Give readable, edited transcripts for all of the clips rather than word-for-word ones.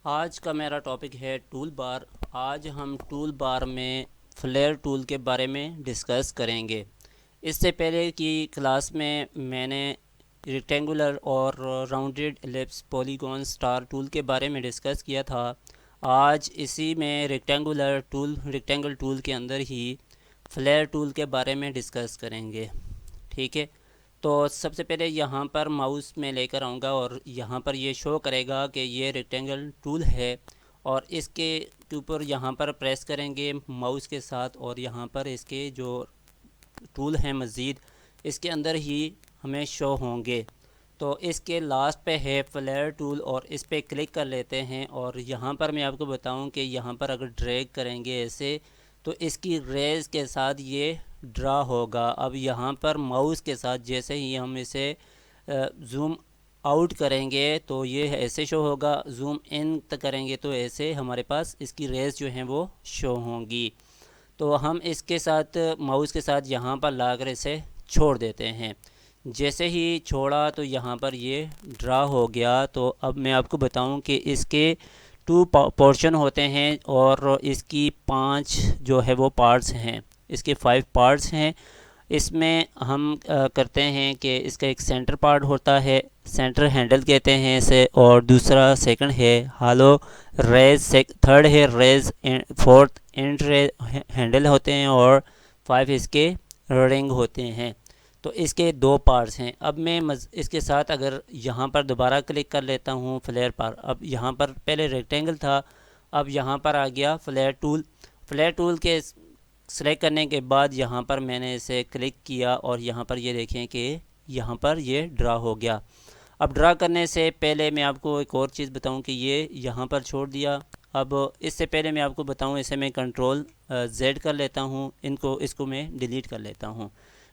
आज का मेरा टॉपिक है टूल बार। आज हम टूल बार में फ्लेयर टूल के बारे में डिस्कस करेंगे। इससे पहले की क्लास में मैंने रेक्टेंगुलर और rounded ellipse polygon star tool के बारे में डिस्कस किया था। आज इसी में रेक्टेंगल टूल के अंदर ही फ्लेयर टूल के बारे में डिस्कस करेंगे। ठीक है, तो सबसे पहले यहाँ पर माउस में लेकर आऊँगा और यहाँ पर ये शो करेगा कि ये रेक्टेंगल टूल है, और इसके ऊपर यहाँ पर प्रेस करेंगे माउस के साथ और यहाँ पर इसके जो टूल हैं मज़ीद इसके अंदर ही हमें शो होंगे। तो इसके लास्ट पे है फ्लेयर टूल और इस पर क्लिक कर लेते हैं। और यहाँ पर मैं आपको बताऊँ कि यहाँ पर अगर ड्रैग करेंगे ऐसे तो इसकी रेज़ के साथ ये ड्रा होगा। अब यहाँ पर माउस के साथ जैसे ही हम इसे ज़ूम आउट करेंगे तो ये ऐसे शो होगा, ज़ूम इन करेंगे तो ऐसे हमारे पास इसकी रेज़ जो हैं वो शो होंगी। तो हम इसके साथ माउस के साथ यहाँ पर लाकर इसे छोड़ देते हैं। जैसे ही छोड़ा तो यहाँ पर ये ड्रा हो गया। तो अब मैं आपको बताऊं कि इसके टू पोर्शन होते हैं और इसकी 5 जो है वो पार्ट्स हैं, इसके 5 पार्ट्स हैं। इसमें हम करते हैं कि इसका एक सेंटर पार्ट होता है, सेंटर हैंडल कहते हैं इसे, और दूसरा सेकंड है हालो रेज, थर्ड है रेज, फोर्थ एंड हैंडल होते हैं, और 5 इसके रिंग होते हैं। तो इसके 2 पार्ट्स हैं। अब मैं इसके साथ अगर यहाँ पर दोबारा क्लिक कर लेता हूँ फ्लेयर पर, अब यहाँ पर पहले रेक्टेंगल था, अब यहाँ पर आ गया फ्लेयर टूल। फ्लेयर टूल के सेलेक्ट करने के बाद यहाँ पर मैंने इसे क्लिक किया और यहाँ पर ये देखें कि यहाँ पर ये ड्रा हो गया। अब ड्रा करने से पहले मैं आपको एक और चीज़ बताऊं कि ये यहाँ पर छोड़ दिया। अब इससे पहले मैं आपको बताऊं, इसे मैं कंट्रोल जेड कर लेता हूँ, इसको मैं डिलीट कर लेता हूँ।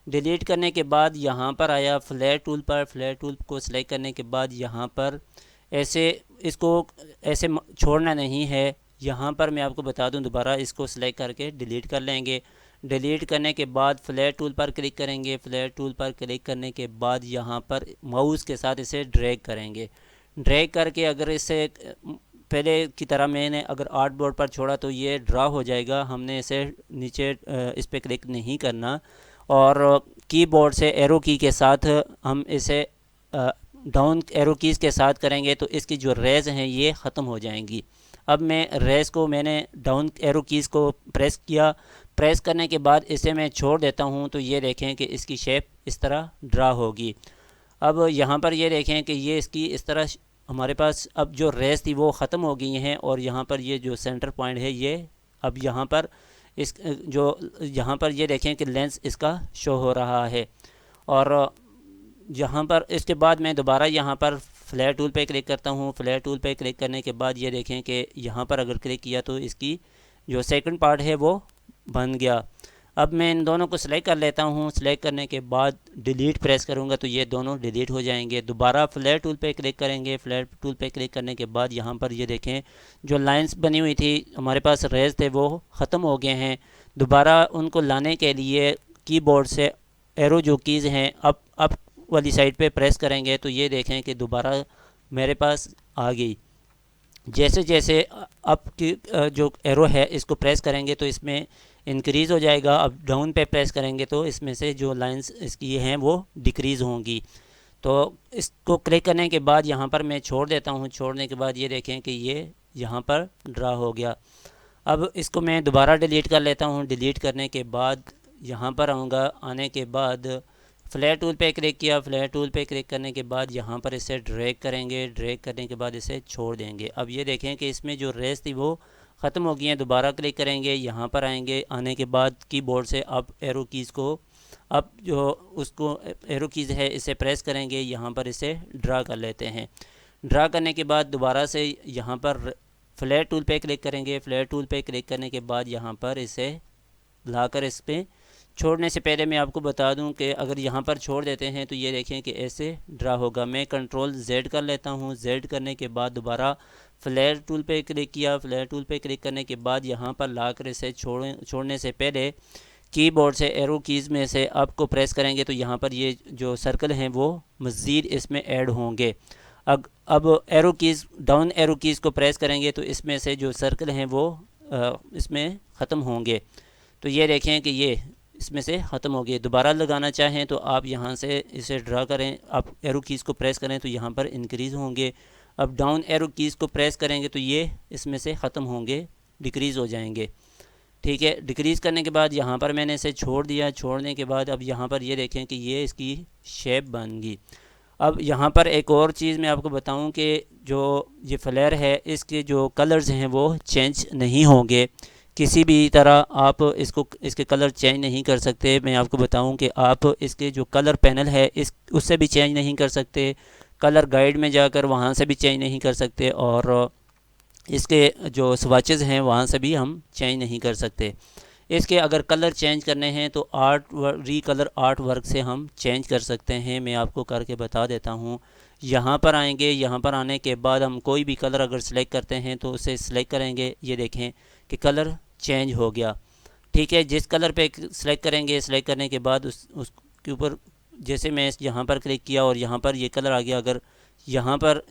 डिलीट करने के बाद यहाँ पर आया फ्लेयर टूल पर, फ्लेयर टूल को सिलेक्ट करने के बाद यहाँ पर ऐसे इसको ऐसे छोड़ना नहीं है। यहाँ पर मैं आपको बता दूं, दोबारा इसको सिलेक्ट करके डिलीट कर लेंगे। डिलीट करने के बाद फ्लेयर टूल पर क्लिक करेंगे। फ्लेयर टूल पर क्लिक करने के बाद यहाँ पर माउस के साथ इसे ड्रैग करेंगे। ड्रैग करके अगर इसे पहले की तरह मैंने अगर आर्ट बोर्ड पर छोड़ा तो ये ड्रा हो जाएगा। हमने इसे नीचे इस पर क्लिक नहीं करना, और कीबोर्ड से एरो की के साथ हम इसे डाउन एरो कीज़ के साथ करेंगे तो इसकी जो रेज़ हैं ये ख़त्म हो जाएंगी। अब मैं रेस को मैंने डाउन एरो कीज़ को प्रेस किया, प्रेस करने के बाद इसे मैं छोड़ देता हूँ तो ये देखें कि इसकी शेप इस तरह ड्रा होगी। अब यहाँ पर ये देखें कि ये इसकी इस तरह हमारे पास अब जो रेस थी वो ख़त्म हो गई हैं, और यहाँ पर ये जो सेंटर पॉइंट है ये अब यहाँ पर इस जो यहाँ पर ये देखें कि लेंस इसका शो हो रहा है। और यहाँ पर इसके बाद मैं दोबारा यहाँ पर फ्लेयर टूल पे क्लिक करता हूँ। फ्लेयर टूल पे क्लिक करने के बाद ये देखें कि यहाँ पर अगर क्लिक किया तो इसकी जो सेकंड पार्ट है वो बन गया। अब मैं इन दोनों को सिलेक्ट कर लेता हूँ। सिलेक्ट करने के बाद डिलीट प्रेस करूँगा तो ये दोनों डिलीट हो जाएंगे। दोबारा फ्लेयर टूल पे क्लिक करेंगे। फ्लेयर टूल पे क्लिक करने के बाद यहाँ पर ये देखें जो लाइंस बनी हुई थी हमारे पास रेज थे वो ख़त्म हो गए हैं। दोबारा उनको लाने के लिए कीबोर्ड से एरो जो कीज़ हैं अप वाली साइड पे प्रेस करेंगे तो ये देखें कि दोबारा मेरे पास आ गई। जैसे जैसे अप की जो एरो है इसको प्रेस करेंगे तो इसमें इंक्रीज़ हो जाएगा। अब डाउन पे प्रेस करेंगे तो इसमें से जो लाइंस इसकी हैं वो डिक्रीज़ होंगी। तो इसको क्लिक करने के बाद यहाँ पर मैं छोड़ देता हूँ। छोड़ने के बाद ये देखें कि ये यहाँ पर ड्रा हो गया। अब इसको मैं दोबारा डिलीट कर लेता हूँ। डिलीट करने के बाद यहाँ पर आऊँगा। आने के बाद फ्लेयर टूल पे क्लिक किया। फ्लेयर टूल पे क्लिक करने के बाद यहाँ पर इसे ड्रैग करेंगे। ड्रैग करने के बाद इसे छोड़ देंगे। अब ये देखें कि इसमें जो रेस थी वो ख़त्म हो गई है। दोबारा क्लिक करेंगे, यहाँ पर आएंगे। आने के बाद कीबोर्ड से अब एरो कीज़ को अब जो उसको एरो कीज़ है इसे प्रेस करेंगे। यहाँ पर इसे ड्रा कर लेते हैं। ड्रा करने के बाद दोबारा से यहाँ पर फ्लेयर टूल पे क्लिक करेंगे। फ्लेयर टूल पे क्लिक करने के बाद यहाँ पर इसे लाकर इस पर छोड़ने से पहले मैं आपको बता दूं कि अगर यहाँ पर छोड़ देते हैं तो ये देखें कि ऐसे ड्रा होगा। मैं कंट्रोल जेड कर लेता हूँ। जेड करने के बाद दोबारा फ्लेयर टूल पे क्लिक किया। फ्लेयर टूल पे क्लिक करने के बाद यहाँ पर लाकर इसे छोड़ने से पहले कीबोर्ड से एरो कीज़ में से अप को प्रेस करेंगे तो यहाँ पर ये जो सर्कल हैं वो मज़ीद इसमें ऐड होंगे। अब arrow keys, down arrow keys को प्रेस करेंगे तो इसमें से जो सर्कल हैं वो इसमें ख़त्म होंगे। तो ये देखें कि ये इसमें से ख़त्म हो गए। दोबारा लगाना चाहें तो आप यहाँ से इसे ड्रा करें, आप एरो कीज़ को प्रेस करें तो यहाँ पर इंक्रीज़ होंगे। अब डाउन एरो कीज़ को प्रेस करेंगे तो ये इसमें से ख़त्म होंगे, डिक्रीज़ हो जाएंगे। ठीक है, डिक्रीज़ करने के बाद यहाँ पर मैंने इसे छोड़ दिया। छोड़ने के बाद अब यहाँ पर ये देखें कि ये इसकी शेप बन गई। अब यहाँ पर एक और चीज़ मैं आपको बताऊं कि जो ये फ्लेयर है इसके जो कलर्स हैं वो चेंज नहीं होंगे किसी भी तरह। आप इसके कलर चेंज नहीं कर सकते। मैं आपको बताऊं कि आप इसके जो कलर पैनल है इस उससे भी चेंज नहीं कर सकते, कलर गाइड में जाकर वहाँ से भी चेंज नहीं कर सकते, और इसके जो स्वाचेज़ हैं वहाँ से भी हम चेंज नहीं कर सकते। इसके अगर कलर चेंज करने हैं तो री कलर आर्ट वर्क से हम चेंज कर सकते हैं। मैं आपको करके बता देता हूँ। यहाँ पर आएंगे, यहाँ पर आने के बाद हम कोई भी कलर अगर सिलेक्ट करते हैं तो उसे सिलेक्ट करेंगे, ये देखें कि कलर चेंज हो गया। ठीक है, जिस कलर पे सिलेक्ट करेंगे, सिलेक्ट करने के बाद उसके ऊपर जैसे मैं यहाँ पर क्लिक किया और यहाँ पर ये कलर आ गया। अगर यहाँ पर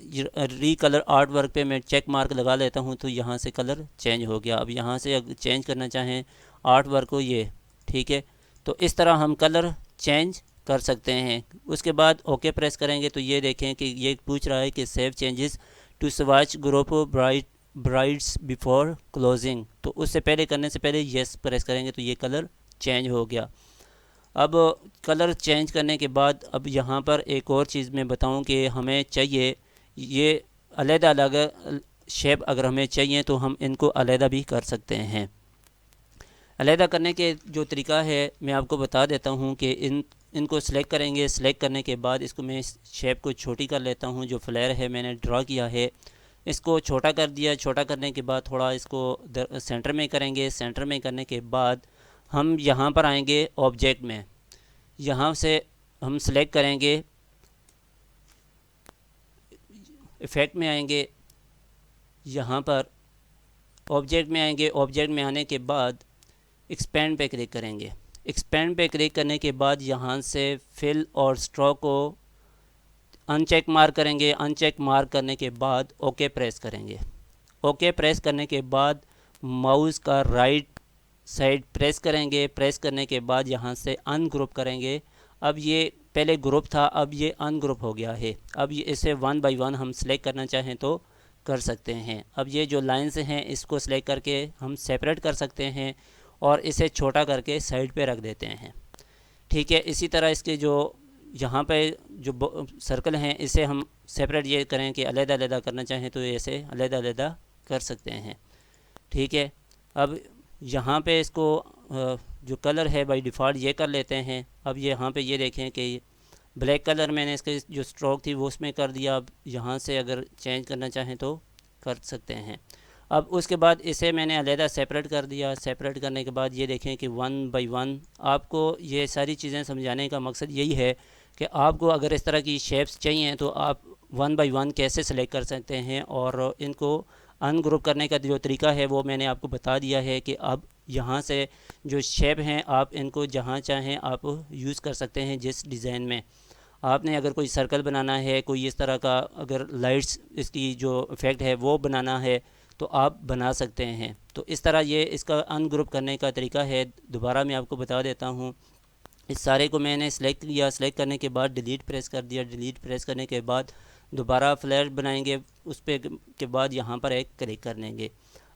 री कलर आर्ट वर्क पे मैं चेक मार्क लगा लेता हूँ तो यहाँ से कलर चेंज हो गया। अब यहाँ से अगर चेंज करना चाहें आर्ट वर्क को, ये ठीक है, तो इस तरह हम कलर चेंज कर सकते हैं। उसके बाद ओके प्रेस करेंगे तो ये देखें कि ये पूछ रहा है कि save changes to swatch group brights before closing, तो उससे पहले करने से पहले येस प्रेस करेंगे तो ये कलर चेंज हो गया। अब कलर चेंज करने के बाद अब यहाँ पर एक और चीज़ मैं बताऊँ कि हमें चाहिए ये अलग अलग शेप, अगर हमें चाहिए तो हम इनको अलग भी कर सकते हैं। अलहदा करने के जो तरीका है मैं आपको बता देता हूँ कि इनको सेलेक्ट करेंगे। सेलेक्ट करने के बाद इसको मैं इस शेप को छोटी कर लेता हूँ। जो फ्लेयर है मैंने ड्रा किया है इसको छोटा कर दिया। छोटा करने के बाद थोड़ा इसको सेंटर में करेंगे। सेंटर में करने के बाद हम यहाँ पर आएंगे ऑब्जेक्ट में, यहाँ से हम सेलेक्ट करेंगे, इफ़ेक्ट में आएंगे, यहाँ पर ऑब्जेक्ट में आएंगे। ऑब्जेक्ट में आने के बाद एक्सपेंड पे क्लिक करेंगे। एक्सपेंड पे क्लिक करने के बाद यहाँ से फिल और स्ट्रोक को अनचेक मार्क करेंगे। अनचेक मार्क करने के बाद ओके प्रेस करेंगे। ओके प्रेस करने के बाद माउस का राइट साइड प्रेस करेंगे। प्रेस करने के बाद यहाँ से अनग्रुप करेंगे। अब ये पहले ग्रुप था, अब ये अनग्रुप हो गया है। अब ये इसे वन बाय वन हम सेलेक्ट करना चाहें तो कर सकते हैं। अब ये जो लाइंस हैं इसको सेलेक्ट करके हम सेपरेट कर सकते हैं और इसे छोटा करके साइड पे रख देते हैं। ठीक है, इसी तरह इसके जो यहाँ पे जो सर्कल हैं इसे हम सेपरेट ये करें कि अलग-अलग करना चाहें तो ऐसे अलग-अलग कर सकते हैं। ठीक है, अब यहाँ पे इसको जो कलर है बाय डिफ़ॉल्ट ये कर लेते हैं। अब यहाँ पे ये देखें कि ब्लैक कलर मैंने इसके जो स्ट्रोक थी वो उसमें कर दिया। अब यहाँ से अगर चेंज करना चाहें तो कर सकते हैं। अब उसके बाद इसे मैंने अलहदा सेपरेट कर दिया। सेपरेट करने के बाद ये देखें कि वन बाय वन आपको ये सारी चीज़ें समझाने का मकसद यही है कि आपको अगर इस तरह की शेप्स चाहिए तो आप वन बाय वन कैसे सेलेक्ट कर सकते हैं, और इनको अनग्रुप करने का जो तरीका है वो मैंने आपको बता दिया है कि अब यहाँ से जो शेप हैं आप इनको जहाँ चाहें आप यूज़ कर सकते हैं। जिस डिज़ाइन में आपने अगर कोई सर्कल बनाना है, कोई इस तरह का अगर लाइट्स इसकी जो इफ़ेक्ट है वो बनाना है तो आप बना सकते हैं। तो इस तरह ये इसका अनग्रुप करने का तरीका है। दोबारा मैं आपको बता देता हूँ। इस सारे को मैंने सेलेक्ट किया। सेलेक्ट करने के बाद डिलीट प्रेस कर दिया। डिलीट प्रेस करने के बाद दोबारा फ्लैश बनाएंगे, उस पर के बाद यहाँ पर एक क्लिक कर लेंगे।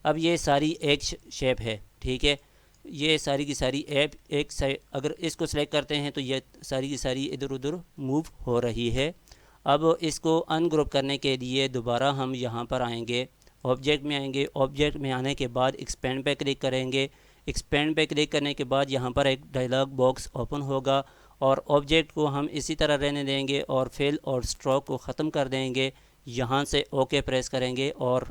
अब ये सारी एक शेप है। ठीक है, ये सारी की सारी ऐप एक साइड अगर इसको सेलेक्ट करते हैं तो ये सारी की सारी इधर उधर मूव हो रही है। अब इसको अनग्रुप करने के लिए दोबारा हम यहाँ पर आएंगे, ऑब्जेक्ट में आएंगे। ऑब्जेक्ट में आने के बाद एक्सपेंड पे क्लिक करेंगे। एक्सपेंड पे क्लिक करने के बाद यहाँ पर एक डायलॉग बॉक्स ओपन होगा और ऑब्जेक्ट को हम इसी तरह रहने देंगे और फिल और स्ट्रोक को ख़त्म कर देंगे। यहाँ से ओके प्रेस करेंगे और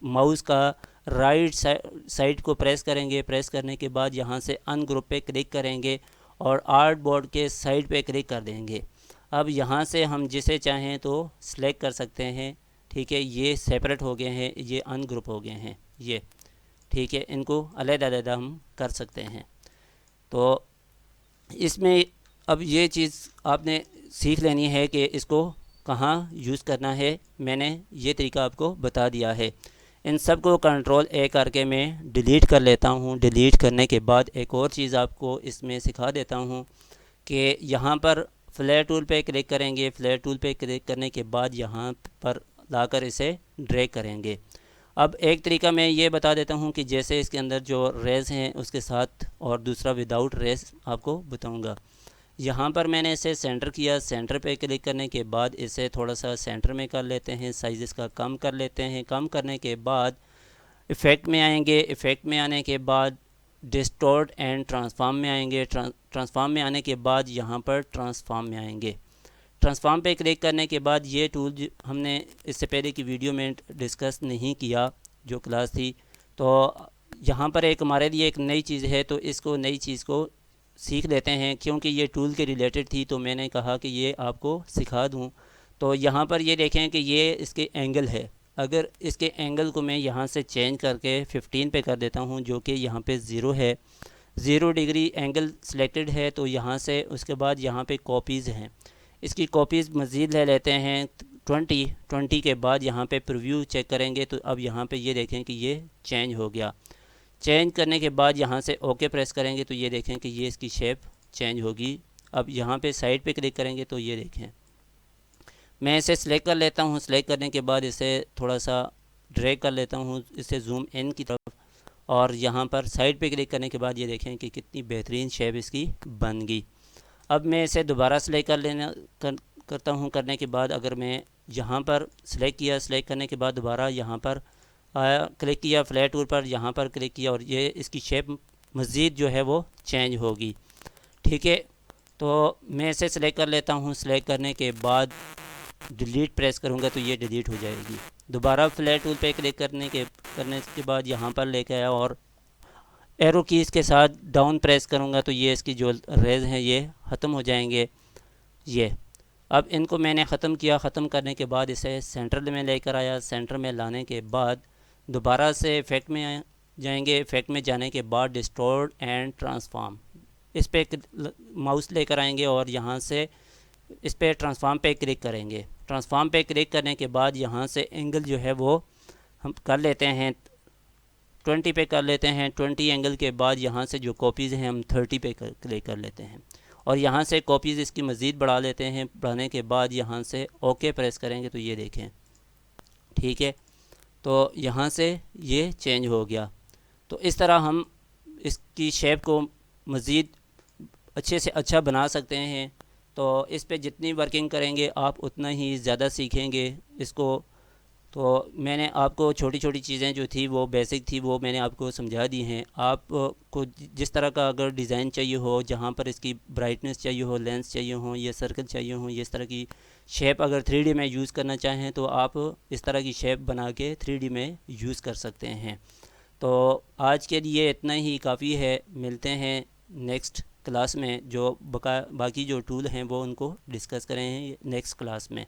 माउस का राइट साइड को प्रेस करेंगे। प्रेस करने के बाद यहाँ से अनग्रुप पे क्लिक करेंगे और आर्ट बोर्ड के साइड पे क्लिक कर देंगे। अब यहाँ से हम जिसे चाहें तो सिलेक्ट कर सकते हैं। ठीक है, ये सेपरेट हो गए हैं, ये अनग्रुप हो गए हैं ये। ठीक है, इनको अलग-अलग हम कर सकते हैं। तो इसमें अब ये चीज़ आपने सीख लेनी है कि इसको कहाँ यूज़ करना है, मैंने ये तरीका आपको बता दिया है। इन सब को कंट्रोल ए करके मैं डिलीट कर लेता हूँ। डिलीट करने के बाद एक और चीज़ आपको इसमें सिखा देता हूँ कि यहाँ पर फ्लेयर टूल पे क्लिक करेंगे। फ्लेयर टूल पे क्लिक करने के बाद यहाँ पर लाकर इसे ड्रैग करेंगे। अब एक तरीका मैं ये बता देता हूँ कि जैसे इसके अंदर जो रेस हैं उसके साथ, और दूसरा विदाउट रेस आपको बताऊँगा। यहाँ पर मैंने इसे सेंटर किया। सेंटर पे क्लिक करने के बाद इसे थोड़ा सा सेंटर में कर लेते हैं, साइज़ इसका कम कर लेते हैं। कम करने के बाद इफ़ेक्ट में आएंगे। इफ़ेक्ट में आने के बाद डिस्टॉर्ट एंड ट्रांसफॉर्म में आएंगे। ट्रांसफॉर्म में आने के बाद यहाँ पर ट्रांसफॉर्म में आएंगे। ट्रांसफॉर्म पे क्लिक करने के बाद ये टूल हमने इससे पहले की वीडियो में डिस्कस नहीं किया जो क्लास थी, तो यहाँ पर एक हमारे लिए एक नई चीज़ है, तो इसको नई चीज़ को सीख लेते हैं। क्योंकि ये टूल के रिलेटेड थी तो मैंने कहा कि ये आपको सिखा दूँ। तो यहाँ पर ये देखें कि ये इसके एंगल है। अगर इसके एंगल को मैं यहाँ से चेंज करके 15 पे कर देता हूँ, जो कि यहाँ पे 0 है, 0 डिग्री एंगल सिलेक्टेड है, तो यहाँ से उसके बाद यहाँ पे कॉपीज़ हैं, इसकी कॉपीज़ मज़ीद ले लेते हैं 20 के बाद यहाँ पे प्रीव्यू चेक करेंगे तो अब यहाँ पे ये देखें कि ये चेंज हो गया। चेंज करने के बाद यहाँ से ओके प्रेस करेंगे तो ये देखें कि ये इसकी शेप चेंज होगी। अब यहाँ पे साइड पे क्लिक करेंगे तो ये देखें, मैं इसे सिलेक्ट कर लेता हूँ। सिलेक्ट करने के बाद इसे थोड़ा सा ड्रैग कर लेता हूँ, इसे जूम इन की तरफ, और यहाँ पर साइड पे क्लिक करने के बाद ये देखें कि कितनी बेहतरीन शेप इसकी बन गई। अब मैं इसे दोबारा सिलेक्ट करता हूँ। करने के बाद अगर मैं यहाँ पर सिलेक्ट किया, सिलेक्ट करने के बाद दोबारा यहाँ पर आया, क्लिक किया फ्लैट टूल पर, यहाँ पर क्लिक किया और ये इसकी शेप मज़ीद जो है वो चेंज होगी। ठीक है, तो मैं इसे सिलेक्ट कर लेता हूँ। सिलेक्ट करने के बाद डिलीट प्रेस करूँगा तो ये डिलीट हो जाएगी। दोबारा फ्लैट टूल पे क्लिक करने के बाद यहाँ पर लेके आया और एरो कीज़ के साथ डाउन प्रेस करूँगा तो ये इसकी जो रेज हैं ये ख़त्म हो जाएंगे। ये अब इनको मैंने ख़त्म किया। ख़त्म करने के बाद इसे सेंटर में लेकर आया। सेंटर में लाने के बाद दोबारा से इफ़ेक्ट में जाएंगे। इफ़ेक्ट में जाने के बाद डिस्टॉर्ट एंड ट्रांसफॉर्म, इस पर माउस लेकर आएंगे और यहाँ से इस पर ट्रांसफॉर्म पे क्लिक करेंगे। ट्रांसफॉर्म पे क्लिक करने के बाद यहाँ से एंगल जो है वो हम कर लेते हैं 20 पे कर लेते हैं। 20 एंगल के बाद यहाँ से जो कॉपीज़ हैं हम 30 पे क्लिक कर लेते हैं और यहाँ से कॉपीज़ इसकी मज़ीद बढ़ा लेते हैं। बढ़ाने के बाद यहाँ से ओके प्रेस करेंगे तो ये देखें, ठीक है, तो यहाँ से ये चेंज हो गया। तो इस तरह हम इसकी शेप को मज़ीद अच्छे से अच्छा बना सकते हैं। तो इस पे जितनी वर्किंग करेंगे आप उतना ही ज़्यादा सीखेंगे इसको। तो मैंने आपको छोटी छोटी चीज़ें जो थी वो बेसिक थी वो मैंने आपको समझा दी हैं। आपको जिस तरह का अगर डिज़ाइन चाहिए हो, जहाँ पर इसकी ब्राइटनेस चाहिए हो, लेंस चाहिए हो, ये सर्कल चाहिए हो, ये इस तरह की शेप अगर 3D में यूज़ करना चाहें तो आप इस तरह की शेप बना के 3D में यूज़ कर सकते हैं। तो आज के लिए इतना ही काफ़ी है। मिलते हैं नेक्स्ट क्लास में, जो बाकी जो टूल हैं वो उनको डिस्कस करें नेक्स्ट क्लास में।